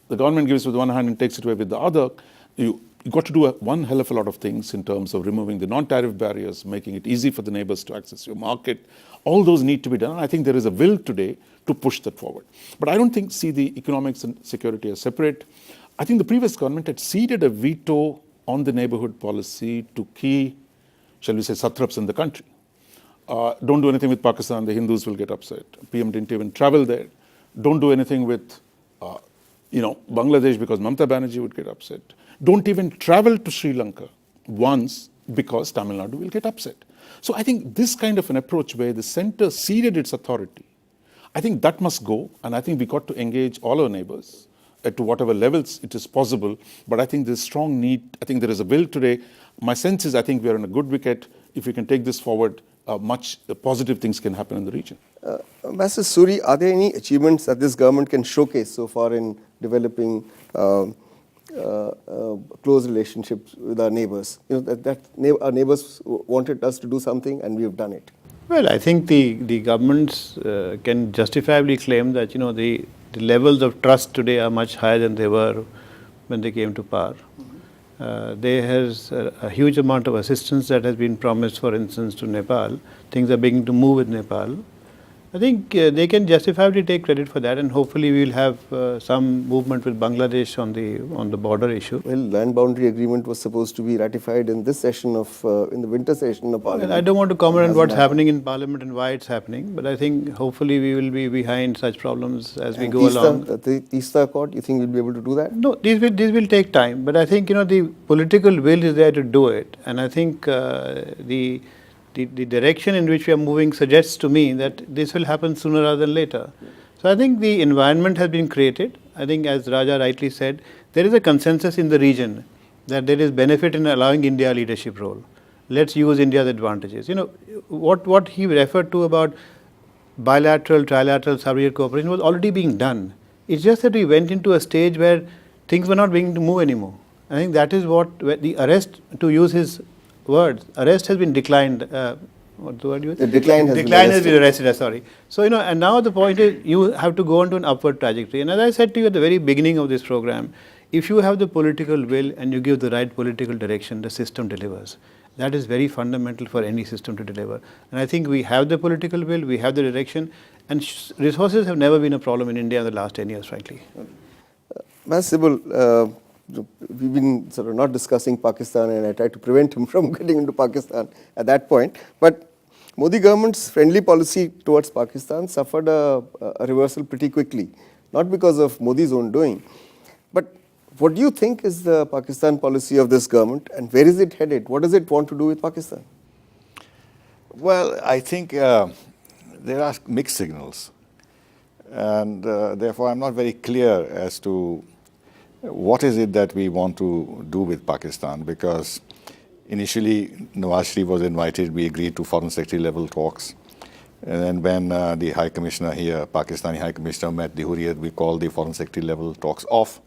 the government gives with one hand and takes it away with the other, you got to do one hell of a lot of things in terms of removing the non-tariff barriers, making it easy for the neighbors to access your market. All those need to be done. And I think there is a will today to push that forward. But I don't see the economics and security as separate. I think the previous government had ceded a veto on the neighborhood policy to key, shall we say, satraps in the country. Don't do anything with Pakistan, the Hindus will get upset. PM didn't even travel there. Don't do anything with Bangladesh because Mamata Banerjee would get upset. Don't even travel to Sri Lanka once because Tamil Nadu will get upset. So I think this kind of an approach where the center ceded its authority, I think that must go, and I think we got to engage all our neighbors to whatever levels it is possible. But I think there's strong need, I think there is a will today. My sense is I think we are on a good wicket. If we can take this forward, much positive things can happen in the region. Ambassador Suri, are there any achievements that this government can showcase so far in developing close relationships with our neighbors? Our neighbors wanted us to do something and we have done it. Well, I think the governments can justifiably claim that the levels of trust today are much higher than they were when they came to power. There is a huge amount of assistance that has been promised, for instance, to Nepal. Things are beginning to move with Nepal. I think they can justifiably take credit for that, and hopefully we will have some movement with Bangladesh on the border issue. Well, land boundary agreement was supposed to be ratified in this session in the winter session of Parliament. Well, I don't want to comment on what's happening in Parliament and why it's happening, but I think hopefully we will be behind such problems as we go along. The Teesta Accord, you think we'll be able to do that? No, these will take time, but I think the political will is there to do it, and I think the direction in which we are moving suggests to me that this will happen sooner rather than later. So I think the environment has been created. I think, as Raja rightly said, there is a consensus in the region that there is benefit in allowing India a leadership role. Let's use India's advantages. You know, what he referred to about bilateral, trilateral, sub-regional cooperation was already being done. It's just that we went into a stage where things were not beginning to move anymore. I think that is what the arrest, to use his words, arrest has been declined. What's the word you used? The decline has been arrested. Sorry. So, you know, and now the point is you have to go on to an upward trajectory. And as I said to you at the very beginning of this program, if you have the political will and you give the right political direction, the system delivers. That is very fundamental for any system to deliver. And I think we have the political will, we have the direction, and resources have never been a problem in India in the last 10 years, frankly. Master Sibul, we've been sort of not discussing Pakistan, and I tried to prevent him from getting into Pakistan at that point. But Modi government's friendly policy towards Pakistan suffered a reversal pretty quickly, not because of Modi's own doing. But what do you think is the Pakistan policy of this government, and where is it headed? What does it want to do with Pakistan? Well, I think there are mixed signals. And therefore, I'm not very clear as to what is it that we want to do with Pakistan, because initially Nawaz Sharif was invited, we agreed to foreign secretary level talks. And then when the High Commissioner here, Pakistani High Commissioner, met the Hurriyat, we called the foreign secretary level talks off.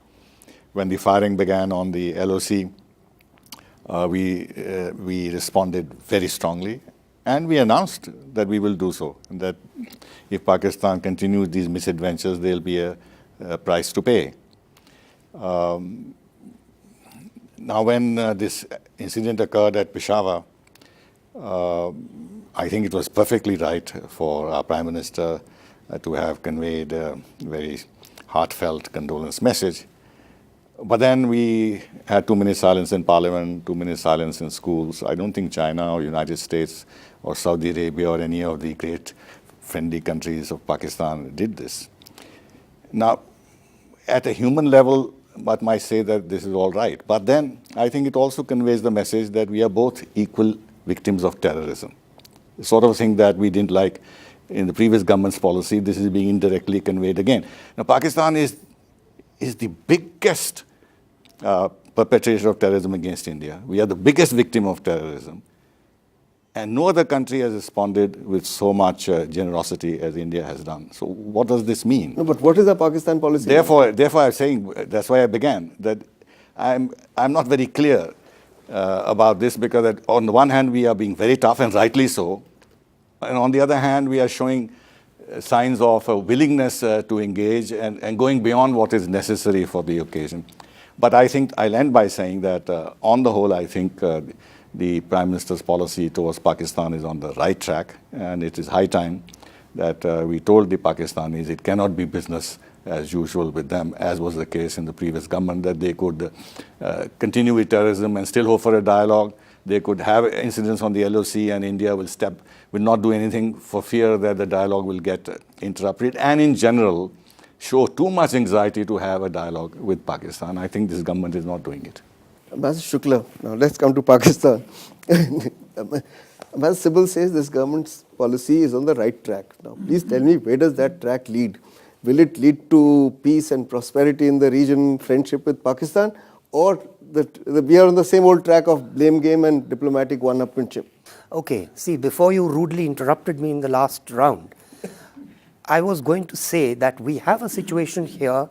When the firing began on the LOC, we responded very strongly, and we announced that we will do so, and that if Pakistan continues these misadventures, there will be a price to pay. Now, when this incident occurred at Peshawar, I think it was perfectly right for our Prime Minister to have conveyed a very heartfelt condolence message. But then we had 2 minutes silence in Parliament, 2 minutes silence in schools. I don't think China or United States or Saudi Arabia or any of the great friendly countries of Pakistan did this. Now, at a human level, one might say that this is all right. But then I think it also conveys the message that we are both equal victims of terrorism. The sort of thing that we didn't like in the previous government's policy, this is being indirectly conveyed again. Now, Pakistan is the biggest perpetrator of terrorism against India. We are the biggest victim of terrorism. And no other country has responded with so much generosity as India has done. So what does this mean? No, but what is the Pakistan policy? Therefore, I'm saying, that's why I began, that I'm not very clear about this, because on the one hand, we are being very tough, and rightly so. And on the other hand, we are showing signs of a willingness to engage and going beyond what is necessary for the occasion. But I think I'll end by saying that on the whole, I think the Prime Minister's policy towards Pakistan is on the right track, and it is high time that we told the Pakistanis it cannot be business as usual with them, as was the case in the previous government, that they could continue with terrorism and still hope for a dialogue. They could have incidents on the LOC, and India will not do anything for fear that the dialogue will get interrupted, and in general show too much anxiety to have a dialogue with Pakistan. I think this government is not doing it. Master Shukla, now let's come to Pakistan. Master Sibul says this government's policy is on the right track. Now, please tell me, where does that track lead? Will it lead to peace and prosperity in the region, friendship with Pakistan, or we are on the same old track of blame game and diplomatic one-upmanship? Okay, see, before you rudely interrupted me in the last round, I was going to say that we have a situation here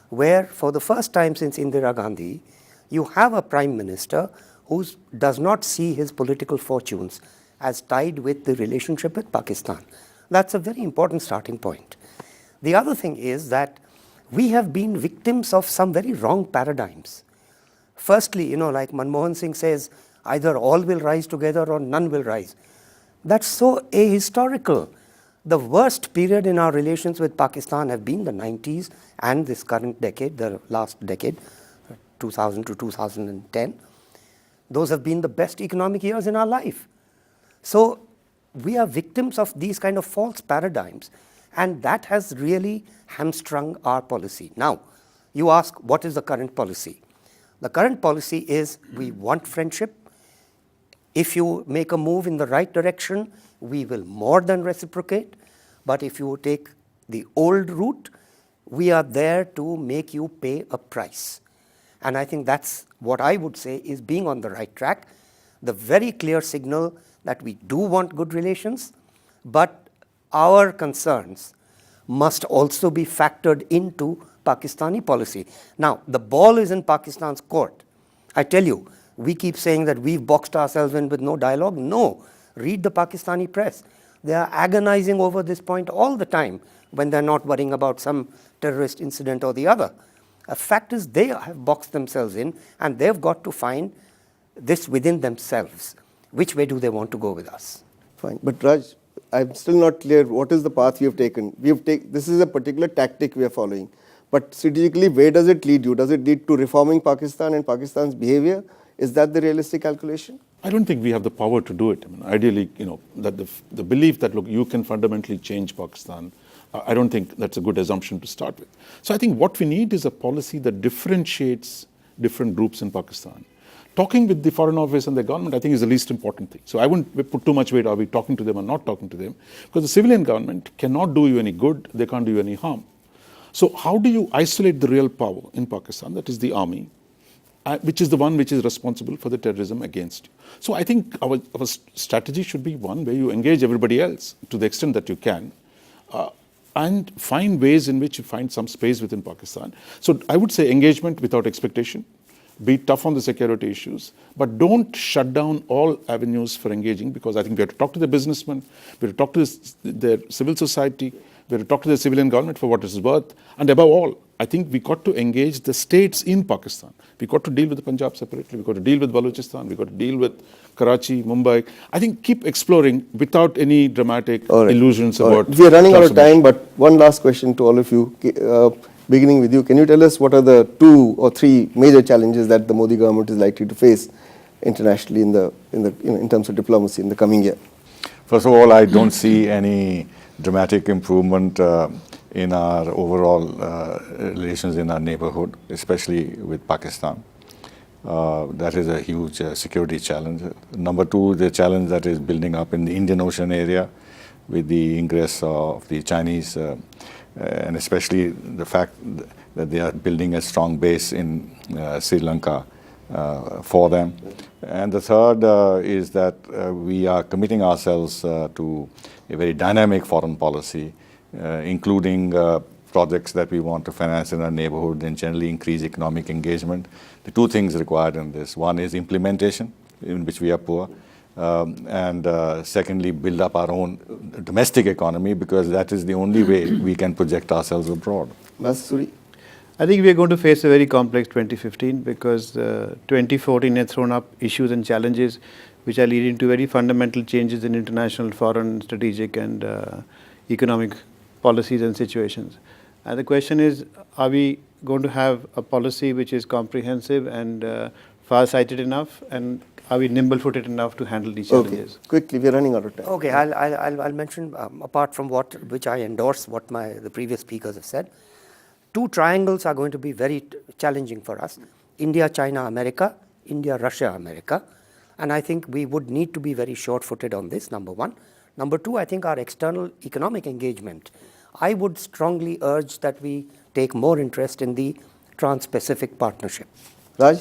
where, for the first time since Indira Gandhi, you have a Prime Minister who does not see his political fortunes as tied with the relationship with Pakistan. That's a very important starting point. The other thing is that we have been victims of some very wrong paradigms. Firstly, like Manmohan Singh says, either all will rise together or none will rise. That's so ahistorical. The worst period in our relations with Pakistan have been the 90s and this current decade, the last decade, 2000 to 2010. Those have been the best economic years in our life. So we are victims of these kind of false paradigms, and that has really hamstrung our policy. Now, you ask, what is the current policy? The current policy is we want friendship. If you make a move in the right direction, we will more than reciprocate. But if you take the old route, we are there to make you pay a price. And I think that's what I would say is being on the right track, the very clear signal that we do want good relations, but our concerns must also be factored into Pakistani policy. Now, the ball is in Pakistan's court. I tell you, we keep saying that we've boxed ourselves in with no dialogue. No, read the Pakistani press. They are agonizing over this point all the time when they're not worrying about some terrorist incident or the other. A fact is they have boxed themselves in, and they've got to find this within themselves. Which way do they want to go with us? Fine. But Raj, I'm still not clear what is the path we have taken. This is a particular tactic we are following. But strategically, where does it lead you? Does it lead to reforming Pakistan and Pakistan's behavior? Is that the realistic calculation? I don't think we have the power to do it. I mean, ideally, that the belief that, look, you can fundamentally change Pakistan, I don't think that's a good assumption to start with. So I think what we need is a policy that differentiates different groups in Pakistan. Talking with the Foreign Office and the government, I think, is the least important thing. So I wouldn't put too much weight, are we talking to them or not talking to them? Because the civilian government cannot do you any good, they can't do you any harm. So how do you isolate the real power in Pakistan, that is the army, which is the one which is responsible for the terrorism against you? So I think our strategy should be one where you engage everybody else to the extent that you can, and find ways in which you find some space within Pakistan. So I would say engagement without expectation, be tough on the security issues, but don't shut down all avenues for engaging, because I think we have to talk to the businessmen, we have to talk to their civil society, we have to talk to the civilian government for what it is worth, and above all, I think we got to engage the states in Pakistan. We got to deal with the Punjab separately, we got to deal with Balochistan, we got to deal with Karachi, Mumbai. I think keep exploring without any dramatic illusions about... We are running out of time, but one last question to all of you. Beginning with you, can you tell us what are the 2 or 3 major challenges that the Modi government is likely to face internationally in terms of diplomacy in the coming year? First of all, I don't see any dramatic improvement in our overall relations in our neighborhood, especially with Pakistan. That is a huge security challenge. Number 2, the challenge that is building up in the Indian Ocean area with the ingress of the Chinese, and especially the fact that they are building a strong base in Sri Lanka for them. And the third is that we are committing ourselves to a very dynamic foreign policy, including projects that we want to finance in our neighborhood and generally increase economic engagement. The 2 things required in this: one is implementation, in which we are poor, and secondly, build up our own domestic economy, because that is the only way we can project ourselves abroad. Masuri? I think we are going to face a very complex 2015, because 2014 has thrown up issues and challenges which are leading to very fundamental changes in international, foreign, strategic and economic policies and situations. And the question is, are we going to have a policy which is comprehensive and far-sighted enough, and are we nimble-footed enough to handle these challenges? Okay, quickly, we are running out of time. Okay, I'll mention, apart from which I endorse what the previous speakers have said, 2 triangles are going to be very challenging for us: India, China, America, India, Russia, America. And I think we would need to be very short-footed on this, number 1. Number 2, I think our external economic engagement, I would strongly urge that we take more interest in the Trans-Pacific Partnership. Raj?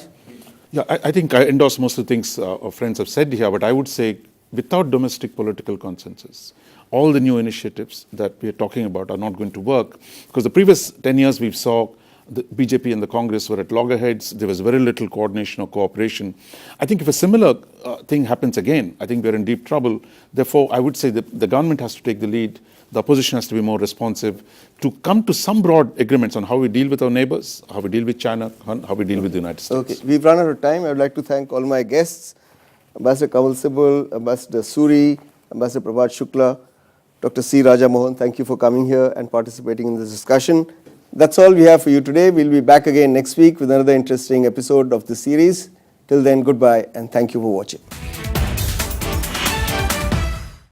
Yeah, I think I endorse most of the things our friends have said here, but I would say without domestic political consensus, all the new initiatives that we are talking about are not going to work, because the previous 10 years we saw the BJP and the Congress were at loggerheads. There was very little coordination or cooperation. I think if a similar thing happens again, I think we're in deep trouble. Therefore, I would say that the government has to take the lead. The opposition has to be more responsive to come to some broad agreements on how we deal with our neighbors, how we deal with China, how we deal with the United States. Okay, we've run out of time. I would like to thank all my guests, Ambassador Kamal Sibal, Ambassador Suri, Ambassador Prabhat Shukla, Dr. C. Raja Mohan. Thank you for coming here and participating in this discussion. That's all we have for you today. We'll be back again next week with another interesting episode of the series. Till then, goodbye and thank you for watching.